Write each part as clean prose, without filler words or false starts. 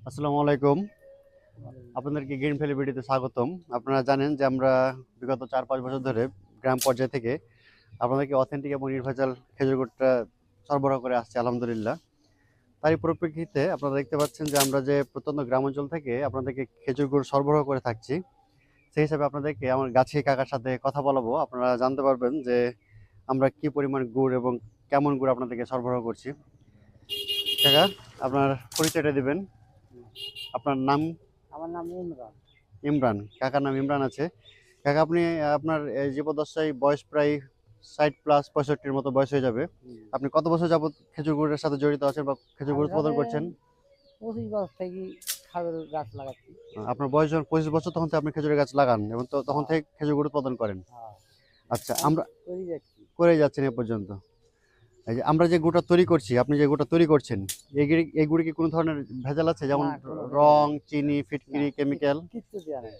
আসসালামু আলাইকুম। আপনাদেরকে গ্রিন ভ্যালি ভিডিওতে স্বাগতম। আপনারা জানেন যে আমরা বিগত ৪-৫ বছর ধরে গ্রাম পর্যায় থেকে আপনাদেরকে অথেন্টিক এবং নির্ভেজাল খেজুর গুড়টা সরবরাহ করে আসছি আলহামদুলিল্লাহ। তারই পরিপ্রেক্ষিতে আপনারা দেখতে পাচ্ছেন যে আমরা যে প্রত্যন্ত গ্রাম অঞ্চল থেকে আপনাদেরকে খেজুর গুড় সরবরাহ করে থাকছি। সেই হিসাবে আপনাদেরকে আমার গাছি কাকার সাথে কথা বলাবো। আপনারা জানতে পারবেন যে আমরা কি পরিমাণ গুড় এবং কেমন গুড় আপনাদেরকে সরবরাহ করছি। কাকা, আপনার পরিচয়টা দিবেন। আপনার নাম? আমার নাম ইমরান। ইমরান। কাকার নাম ইমরান আছে। কাকা, আপনি আপনার এই জীবদ্দশায় বয়স প্রায় ৬০ প্লাস ৬৫-র মতো বয়স হয়ে যাবে। আপনি কত বছর যাবত খেজুর গুড়ের সাথে জড়িত আছেন বা খেজুর আমি গুড় উৎপাদন করছেন? 25 বছর থেকে খাজুর গাছ লাগাচ্ছি। আপনার বয়স যখন ২৫ বছর তখন থেকে আপনি খেজুরের গাছ লাগান এবং তখন হ্যাঁ, থেকে খেজুর গুড় উৎপাদন করেন। হ্যাঁ, আচ্ছা, এখন আমরা করে যাচ্ছি। করে যাচ্ছেন এ পর্যন্ত। এই যে আমরা যে গুড়টা তৈরি করছি, আপনি যে গুড়টা তৈরি করছেন, এই গুড়ে কি কোনো ধরনের ভেজাল আছে? যেমন না, কোনো ভেজাল রং, নেই। চিনি, না, ফিটকিরি, কেমিক্যাল? কিচ্ছু দেওয়া নেই।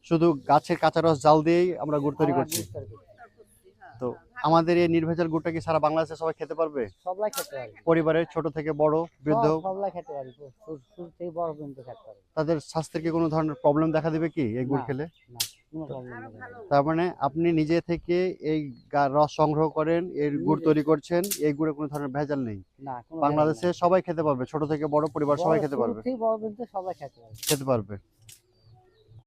শুধু গাছের কাঁচা রস জাল দিয়েই আমরা গুড় তৈরি আমরা করছি। গুড় তৈরি করছি। তো আমাদের এই নির্ভেজাল গুড়টা কি সারা বাংলাদেশে সবাই খেতে পারবে? সবলাই খেতে পারি। পরিবারের ছোট থেকে বড়, বৃদ্ধ, সবলাই খেতে পারি। ছোট থেকে বড় পর্যন্ত খেতে পারি। তাদের স্বাস্থ্যের কি কোনো ধরনের প্রবলেম দেখা দিবে কি এই গুড় না, খেলে? না, কোনো প্রবলেম নেই। তার মানে আপনি নিজে থেকে এই রস সংগ্রহ করেন, এর গুড় নিজে তৈরি করছেন, এই গুড়ে কোনো ধরনের ভেজাল নেই। না, কোনো ভেজাল বাংলাদেশে নেই। সবাই খেতে পারবে, ছোট থেকে বড় পরিবার বড় সবাই খেতে ছোট পারবে। থেকে বড় পর্যন্ত সবাই খেতে পারি। খেতে পারবে।